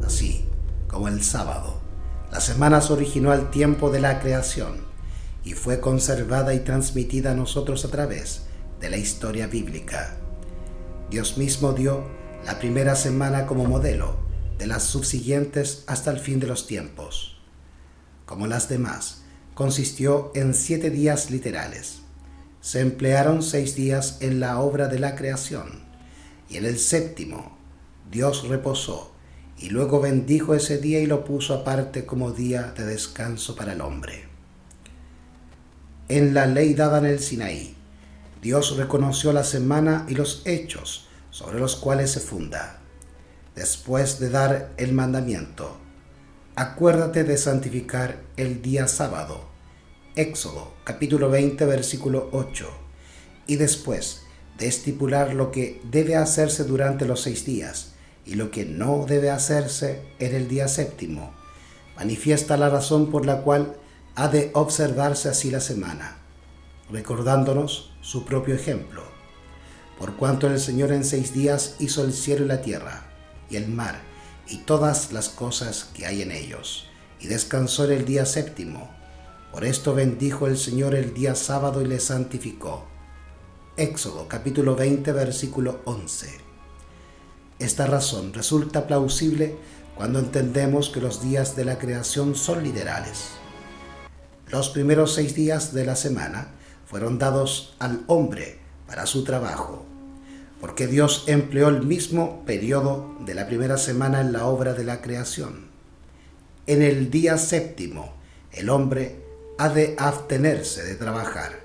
Así como el sábado, la semana se originó al tiempo de la creación y fue conservada y transmitida a nosotros a través de la historia bíblica. Dios mismo dio la primera semana como modelo de las subsiguientes hasta el fin de los tiempos. Como las demás, consistió en 7 días literales. Se emplearon 6 días en la obra de la creación, y en el séptimo Dios reposó, y luego bendijo ese día y lo puso aparte como día de descanso para el hombre. En la ley dada en el Sinaí, Dios reconoció la semana y los hechos sobre los cuales se funda. Después de dar el mandamiento, acuérdate de santificar el día sábado, Éxodo capítulo 20 versículo 8, y después de estipular lo que debe hacerse durante los 6 días y lo que no debe hacerse en el día séptimo, manifiesta la razón por la cual ha de observarse así la semana, recordándonos su propio ejemplo. Por cuanto el Señor en 6 días hizo el cielo y la tierra, y el mar, y todas las cosas que hay en ellos, y descansó en el día séptimo. Por esto bendijo el Señor el día sábado y le santificó. Éxodo capítulo 20 versículo 11. Esta razón resulta plausible cuando entendemos que los días de la creación son literales. Los primeros 6 días de la semana fueron dados al hombre para su trabajo, porque Dios empleó el mismo periodo de la primera semana en la obra de la creación. En el día séptimo, el hombre ha de abstenerse de trabajar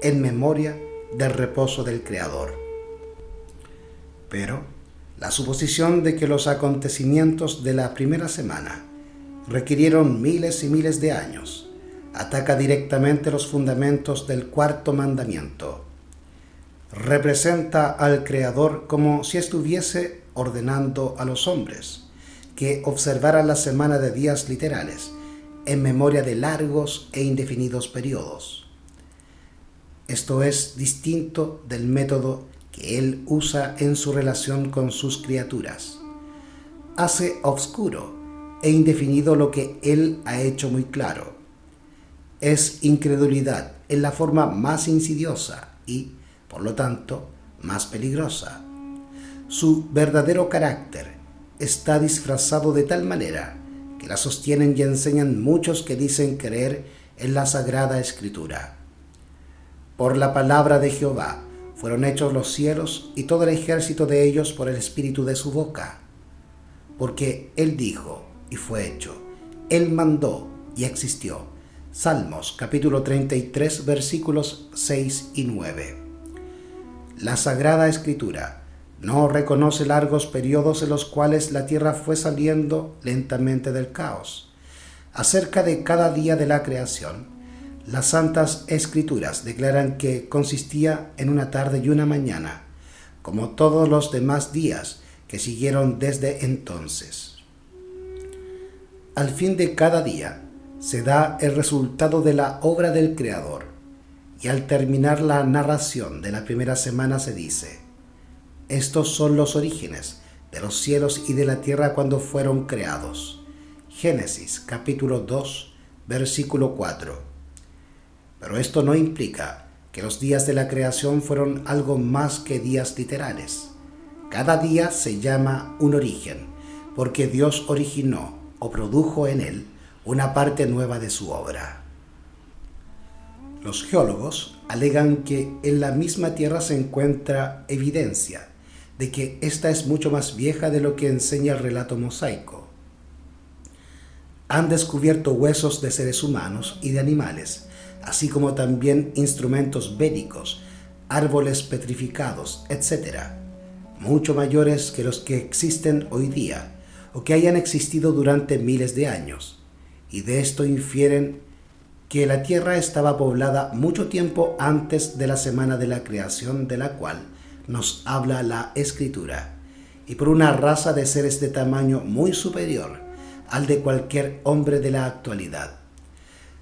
en memoria del reposo del Creador. Pero la suposición de que los acontecimientos de la primera semana requirieron miles y miles de años ataca directamente los fundamentos del cuarto mandamiento. Representa al Creador como si estuviese ordenando a los hombres que observaran la semana de días literales en memoria de largos e indefinidos periodos. Esto es distinto del método que Él usa en su relación con sus criaturas. Hace obscuro e indefinido lo que Él ha hecho muy claro. Es incredulidad en la forma más insidiosa y, por lo tanto, más peligrosa. Su verdadero carácter está disfrazado de tal manera que la sostienen y enseñan muchos que dicen creer en la Sagrada Escritura. Por la palabra de Jehová fueron hechos los cielos y todo el ejército de ellos por el espíritu de su boca. Porque Él dijo y fue hecho, Él mandó y existió. Salmos capítulo 33 versículos 6 y 9. La Sagrada Escritura no reconoce largos periodos en los cuales la tierra fue saliendo lentamente del caos. Acerca de cada día de la creación, las Santas Escrituras declaran que consistía en una tarde y una mañana, como todos los demás días que siguieron desde entonces. Al fin de cada día se da el resultado de la obra del Creador, y al terminar la narración de la primera semana se dice: estos son los orígenes de los cielos y de la tierra cuando fueron creados. Génesis capítulo 2, versículo 4. Pero esto no implica que los días de la creación fueron algo más que días literales. Cada día se llama un origen, porque Dios originó o produjo en él una parte nueva de su obra. Los geólogos alegan que en la misma tierra se encuentra evidencia de que ésta es mucho más vieja de lo que enseña el relato mosaico. Han descubierto huesos de seres humanos y de animales, así como también instrumentos bélicos, árboles petrificados, etc., mucho mayores que los que existen hoy día o que hayan existido durante miles de años, y de esto infieren que la tierra estaba poblada mucho tiempo antes de la semana de la creación de la cual nos habla la Escritura, y por una raza de seres de tamaño muy superior al de cualquier hombre de la actualidad.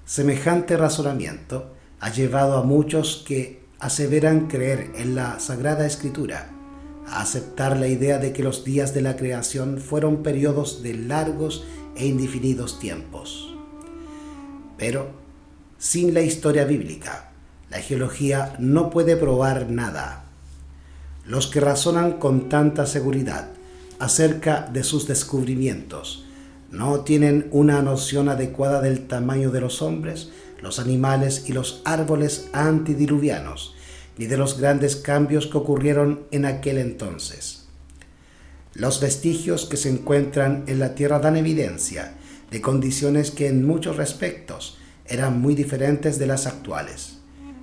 Semejante razonamiento ha llevado a muchos que aseveran creer en la Sagrada Escritura a aceptar la idea de que los días de la creación fueron periodos de largos e indefinidos tiempos. Pero, sin la historia bíblica, la geología no puede probar nada. Los que razonan con tanta seguridad acerca de sus descubrimientos no tienen una noción adecuada del tamaño de los hombres, los animales y los árboles antediluvianos, ni de los grandes cambios que ocurrieron en aquel entonces. Los vestigios que se encuentran en la Tierra dan evidencia de condiciones que en muchos respectos eran muy diferentes de las actuales,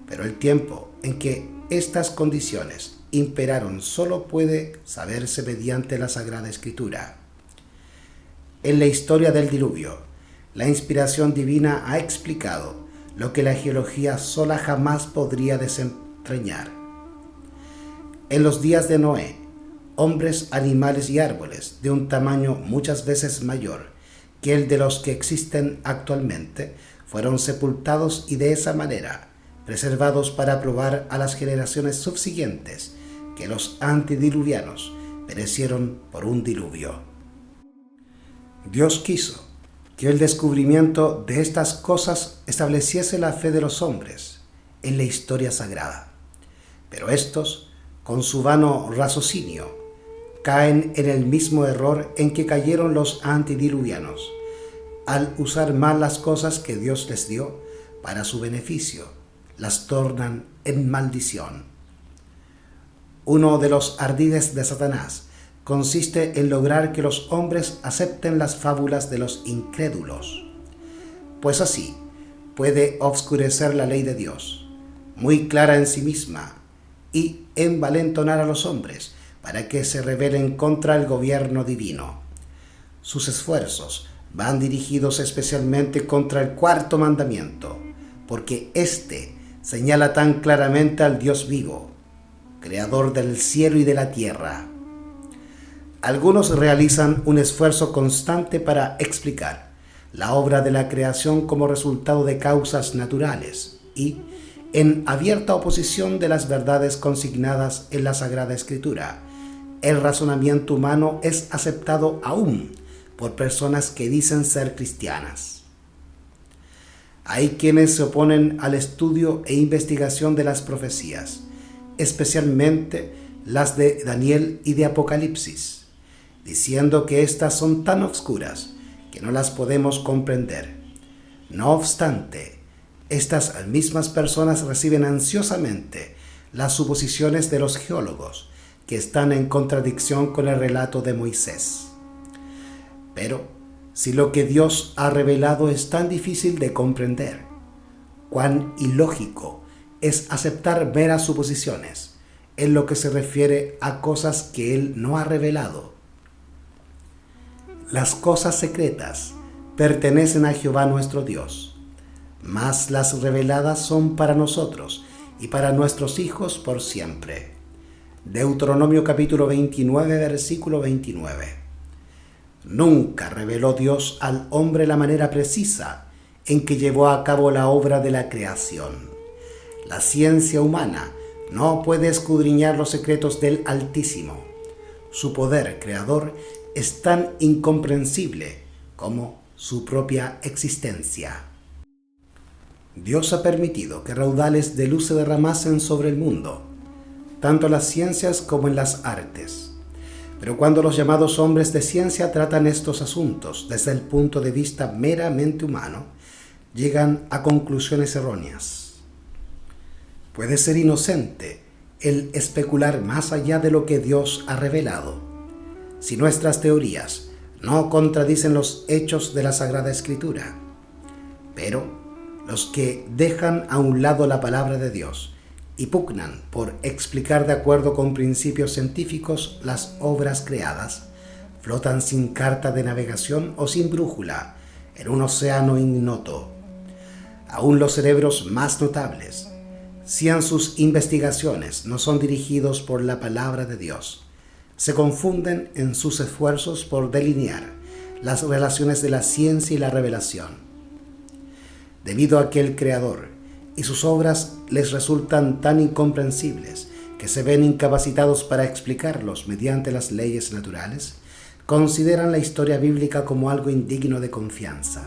pero el tiempo en que estas condiciones imperaron solo puede saberse mediante la Sagrada Escritura. En la historia del diluvio, la inspiración divina ha explicado lo que la geología sola jamás podría desentrañar. En los días de Noé, hombres, animales y árboles de un tamaño muchas veces mayor que el de los que existen actualmente fueron sepultados y de esa manera preservados para probar a las generaciones subsiguientes que los antediluvianos perecieron por un diluvio. Dios quiso que el descubrimiento de estas cosas estableciese la fe de los hombres en la historia sagrada, pero estos, con su vano raciocinio, caen en el mismo error en que cayeron los antediluvianos, al usar mal las cosas que Dios les dio para su beneficio, las tornan en maldición. Uno de los ardides de Satanás consiste en lograr que los hombres acepten las fábulas de los incrédulos, pues así puede obscurecer la ley de Dios, muy clara en sí misma, y envalentonar a los hombres para que se rebelen contra el gobierno divino. Sus esfuerzos van dirigidos especialmente contra el cuarto mandamiento, porque éste señala tan claramente al Dios vivo, creador del cielo y de la tierra. Algunos realizan un esfuerzo constante para explicar la obra de la creación como resultado de causas naturales y, en abierta oposición de las verdades consignadas en la Sagrada Escritura, el razonamiento humano es aceptado aún por personas que dicen ser cristianas. Hay quienes se oponen al estudio e investigación de las profecías, especialmente las de Daniel y de Apocalipsis, diciendo que éstas son tan oscuras que no las podemos comprender. No obstante, estas mismas personas reciben ansiosamente las suposiciones de los geólogos que están en contradicción con el relato de Moisés. Pero, si lo que Dios ha revelado es tan difícil de comprender, cuán ilógico es aceptar meras suposiciones en lo que se refiere a cosas que Él no ha revelado. Las cosas secretas pertenecen a Jehová nuestro Dios, mas las reveladas son para nosotros y para nuestros hijos por siempre. Deuteronomio capítulo 29, versículo 29. Nunca reveló Dios al hombre la manera precisa en que llevó a cabo la obra de la creación. La ciencia humana no puede escudriñar los secretos del Altísimo. Su poder creador es tan incomprensible como su propia existencia. Dios ha permitido que raudales de luz se derramasen sobre el mundo, tanto en las ciencias como en las artes. Pero cuando los llamados hombres de ciencia tratan estos asuntos desde el punto de vista meramente humano, llegan a conclusiones erróneas. Puede ser inocente el especular más allá de lo que Dios ha revelado, si nuestras teorías no contradicen los hechos de la Sagrada Escritura. Pero los que dejan a un lado la palabra de Dios y pugnan por explicar de acuerdo con principios científicos las obras creadas, flotan sin carta de navegación o sin brújula en un océano ignoto. Aún los cerebros más notables, si en sus investigaciones no son dirigidos por la palabra de Dios, se confunden en sus esfuerzos por delinear las relaciones de la ciencia y la revelación. Debido a que el Creador y sus obras les resultan tan incomprensibles que se ven incapacitados para explicarlos mediante las leyes naturales, consideran la historia bíblica como algo indigno de confianza.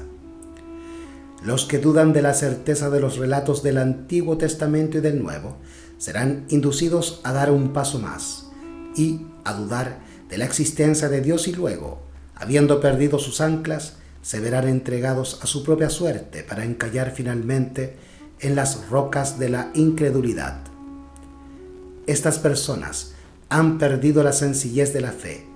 Los que dudan de la certeza de los relatos del Antiguo Testamento y del Nuevo serán inducidos a dar un paso más y a dudar de la existencia de Dios, y luego, habiendo perdido sus anclas, se verán entregados a su propia suerte para encallar finalmente en las rocas de la incredulidad. Estas personas han perdido la sencillez de la fe.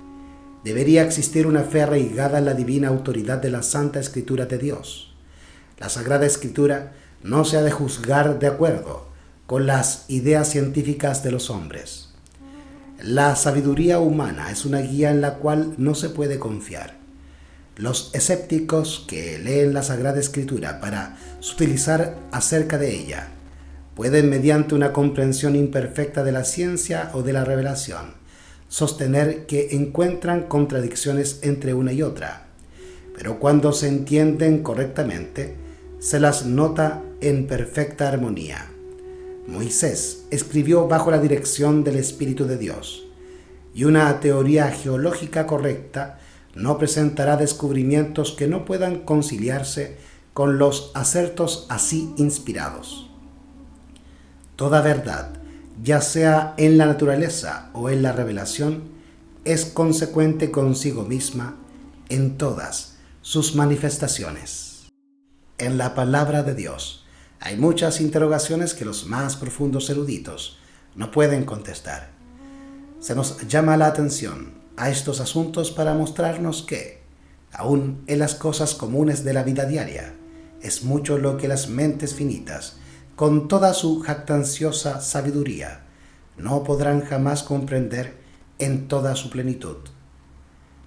Debería existir una fe arraigada en la divina autoridad de la Santa Escritura de Dios. La Sagrada Escritura no se ha de juzgar de acuerdo con las ideas científicas de los hombres. La sabiduría humana es una guía en la cual no se puede confiar. Los escépticos que leen la Sagrada Escritura para sutilizar acerca de ella pueden, mediante una comprensión imperfecta de la ciencia o de la revelación, sostener que encuentran contradicciones entre una y otra, pero cuando se entienden correctamente, se las nota en perfecta armonía. Moisés escribió bajo la dirección del Espíritu de Dios, y una teoría geológica correcta no presentará descubrimientos que no puedan conciliarse con los acertos así inspirados. Toda verdad, ya sea en la naturaleza o en la revelación, es consecuente consigo misma en todas sus manifestaciones. En la palabra de Dios hay muchas interrogaciones que los más profundos eruditos no pueden contestar. Se nos llama la atención a estos asuntos para mostrarnos que, aun en las cosas comunes de la vida diaria, es mucho lo que las mentes finitas, con toda su jactanciosa sabiduría, no podrán jamás comprender en toda su plenitud.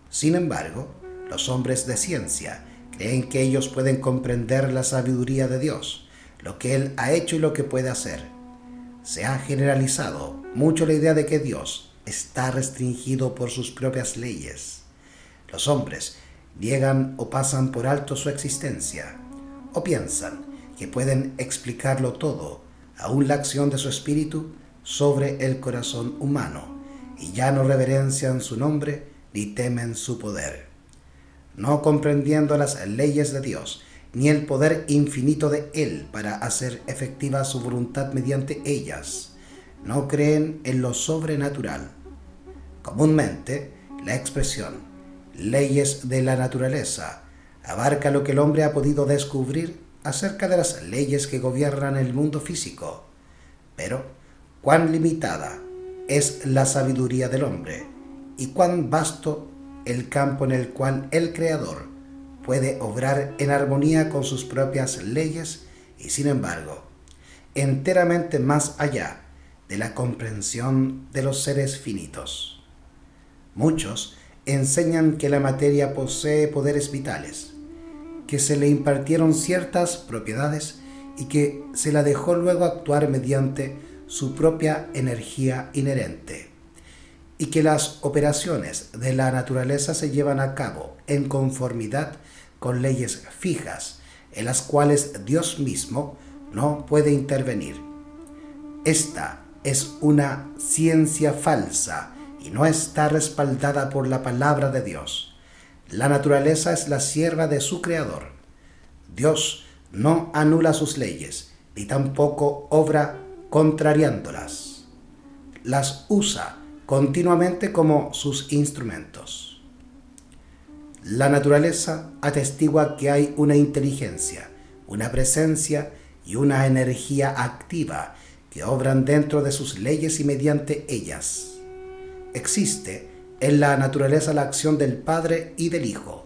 Sin embargo, los hombres de ciencia creen que ellos pueden comprender la sabiduría de Dios, lo que Él ha hecho y lo que puede hacer. Se ha generalizado mucho la idea de que Dios está restringido por sus propias leyes. Los hombres niegan o pasan por alto su existencia, o piensan que pueden explicarlo todo, aún la acción de su espíritu, sobre el corazón humano, y ya no reverencian su nombre ni temen su poder. No comprendiendo las leyes de Dios, ni el poder infinito de Él para hacer efectiva su voluntad mediante ellas, no creen en lo sobrenatural. Comúnmente, la expresión leyes de la naturaleza abarca lo que el hombre ha podido descubrir acerca de las leyes que gobiernan el mundo físico. Pero, cuán limitada es la sabiduría del hombre y cuán vasto el campo en el cual el Creador puede obrar en armonía con sus propias leyes y, sin embargo, enteramente más allá de la comprensión de los seres finitos. Muchos enseñan que la materia posee poderes vitales, que se le impartieron ciertas propiedades y que se la dejó luego actuar mediante su propia energía inherente, y que las operaciones de la naturaleza se llevan a cabo en conformidad con leyes fijas, en las cuales Dios mismo no puede intervenir. Esta es una ciencia falsa y no está respaldada por la palabra de Dios. La naturaleza es la sierva de su Creador. Dios no anula sus leyes, ni tampoco obra contrariándolas. Las usa continuamente como sus instrumentos. La naturaleza atestigua que hay una inteligencia, una presencia y una energía activa que obran dentro de sus leyes y mediante ellas. Existe en la naturaleza la acción del Padre y del Hijo.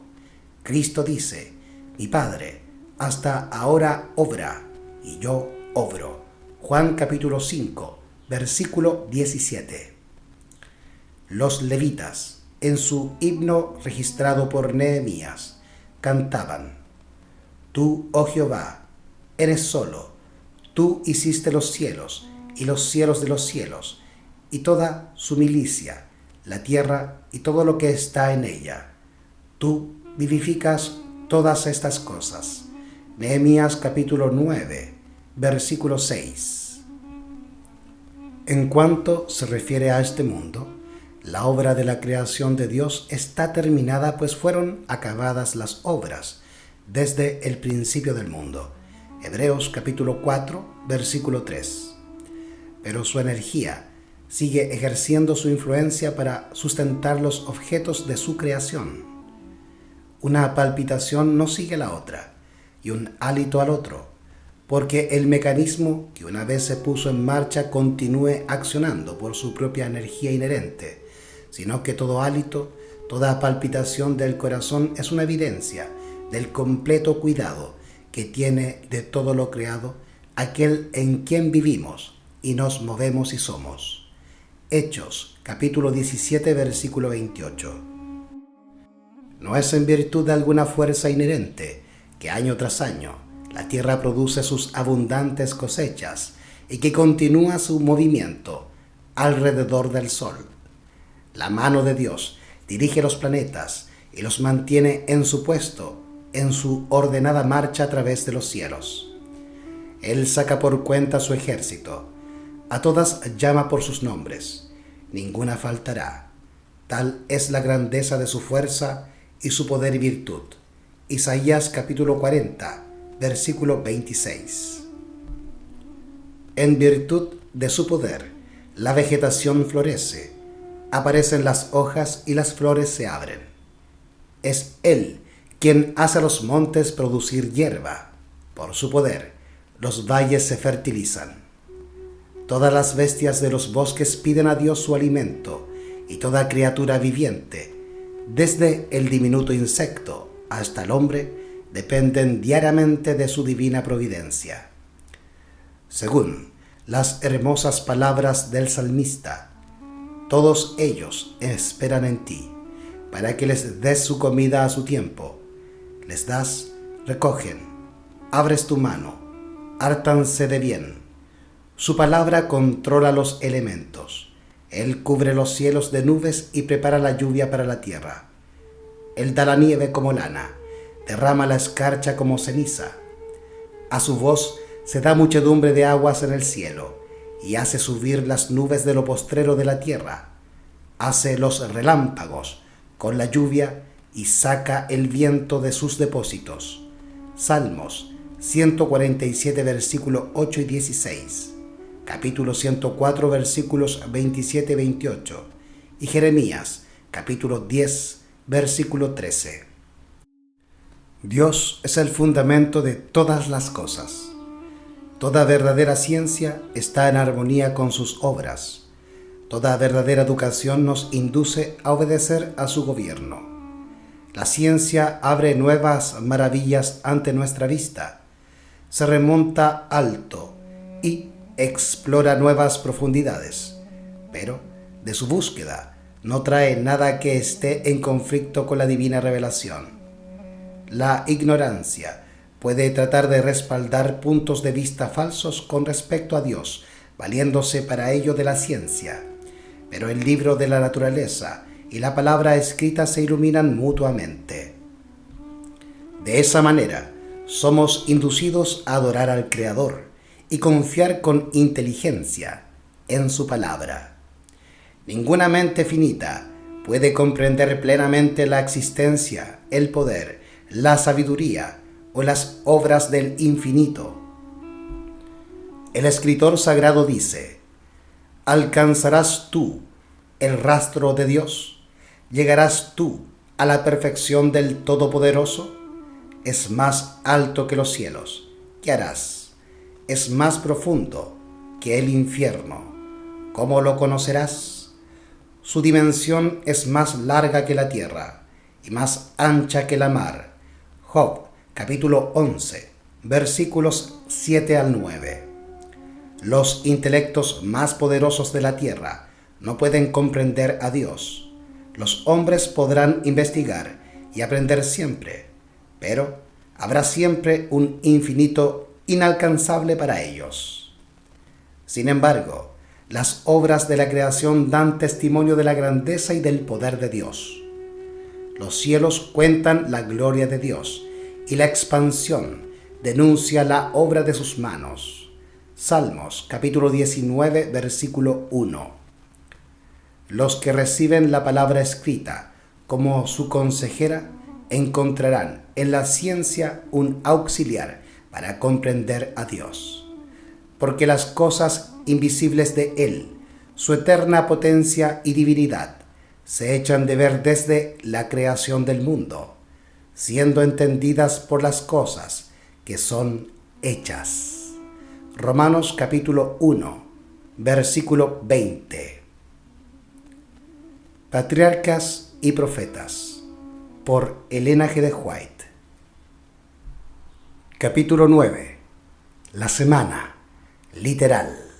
Cristo dice: mi Padre hasta ahora obra y yo obro. Juan capítulo 5, versículo 17. Los levitas, en su himno registrado por Nehemías, cantaban: Tú, oh Jehová, eres solo, tú hiciste los cielos y los cielos de los cielos, y toda su milicia, la tierra y todo lo que está en ella. Tú vivificas todas estas cosas. Nehemías capítulo 9, versículo 6. En cuanto se refiere a este mundo, la obra de la creación de Dios está terminada, pues fueron acabadas las obras desde el principio del mundo. Hebreos capítulo 4, versículo 3. Pero su energía sigue ejerciendo su influencia para sustentar los objetos de su creación. Una palpitación no sigue la otra, y un hálito al otro, porque el mecanismo que una vez se puso en marcha continúe accionando por su propia energía inherente, sino que todo hálito, toda palpitación del corazón es una evidencia del completo cuidado que tiene de todo lo creado aquel en quien vivimos y nos movemos y somos. Hechos, capítulo 17, versículo 28. No es en virtud de alguna fuerza inherente que año tras año la tierra produce sus abundantes cosechas y que continúa su movimiento alrededor del sol. La mano de Dios dirige los planetas y los mantiene en su puesto, en su ordenada marcha a través de los cielos. Él saca por cuenta su ejército, a todas llama por sus nombres, ninguna faltará. Tal es la grandeza de su fuerza y su poder y virtud. Isaías capítulo 40, versículo 26. En virtud de su poder, la vegetación florece, aparecen las hojas y las flores se abren. Es Él quien hace a los montes producir hierba. Por su poder, los valles se fertilizan. Todas las bestias de los bosques piden a Dios su alimento, y toda criatura viviente, desde el diminuto insecto hasta el hombre, dependen diariamente de su divina providencia. Según las hermosas palabras del salmista, todos ellos esperan en ti, para que les des su comida a su tiempo. Les das, recogen, abres tu mano, hártanse de bien. Su palabra controla los elementos. Él cubre los cielos de nubes y prepara la lluvia para la tierra. Él da la nieve como lana, derrama la escarcha como ceniza. A su voz se da muchedumbre de aguas en el cielo, y hace subir las nubes de lo postrero de la tierra. Hace los relámpagos con la lluvia y saca el viento de sus depósitos. Salmos 147, versículos 8 y 16. Capítulo 104, versículos 27 y 28. Y Jeremías, capítulo 10, versículo 13. Dios es el fundamento de todas las cosas. Toda verdadera ciencia está en armonía con sus obras. Toda verdadera educación nos induce a obedecer a su gobierno. La ciencia abre nuevas maravillas ante nuestra vista, se remonta alto y explora nuevas profundidades, pero de su búsqueda no trae nada que esté en conflicto con la divina revelación. La ignorancia puede tratar de respaldar puntos de vista falsos con respecto a Dios, valiéndose para ello de la ciencia, pero el libro de la naturaleza y la palabra escrita se iluminan mutuamente. De esa manera, somos inducidos a adorar al Creador y confiar con inteligencia en su palabra. Ninguna mente finita puede comprender plenamente la existencia, el poder, la sabiduría o las obras del infinito. El escritor sagrado dice: ¿alcanzarás tú el rastro de Dios? ¿Llegarás tú a la perfección del Todopoderoso? Es más alto que los cielos. ¿Qué harás? Es más profundo que el infierno. ¿Cómo lo conocerás? Su dimensión es más larga que la tierra y más ancha que la mar. Job, capítulo 11, versículos 7 al 9. Los intelectos más poderosos de la tierra no pueden comprender a Dios. Los hombres podrán investigar y aprender siempre, pero habrá siempre un infinito inalcanzable para ellos. Sin embargo, las obras de la creación dan testimonio de la grandeza y del poder de Dios. Los cielos cuentan la gloria de Dios y la expansión denuncia la obra de sus manos. Salmos capítulo 19, versículo 1. Los que reciben la palabra escrita como su consejera encontrarán en la ciencia un auxiliar para comprender a Dios. Porque las cosas invisibles de Él, su eterna potencia y divinidad, se echan de ver desde la creación del mundo, siendo entendidas por las cosas que son hechas. Romanos capítulo 1, versículo 20. Patriarcas y Profetas, por Elena G. de White. Capítulo 9. La semana literal.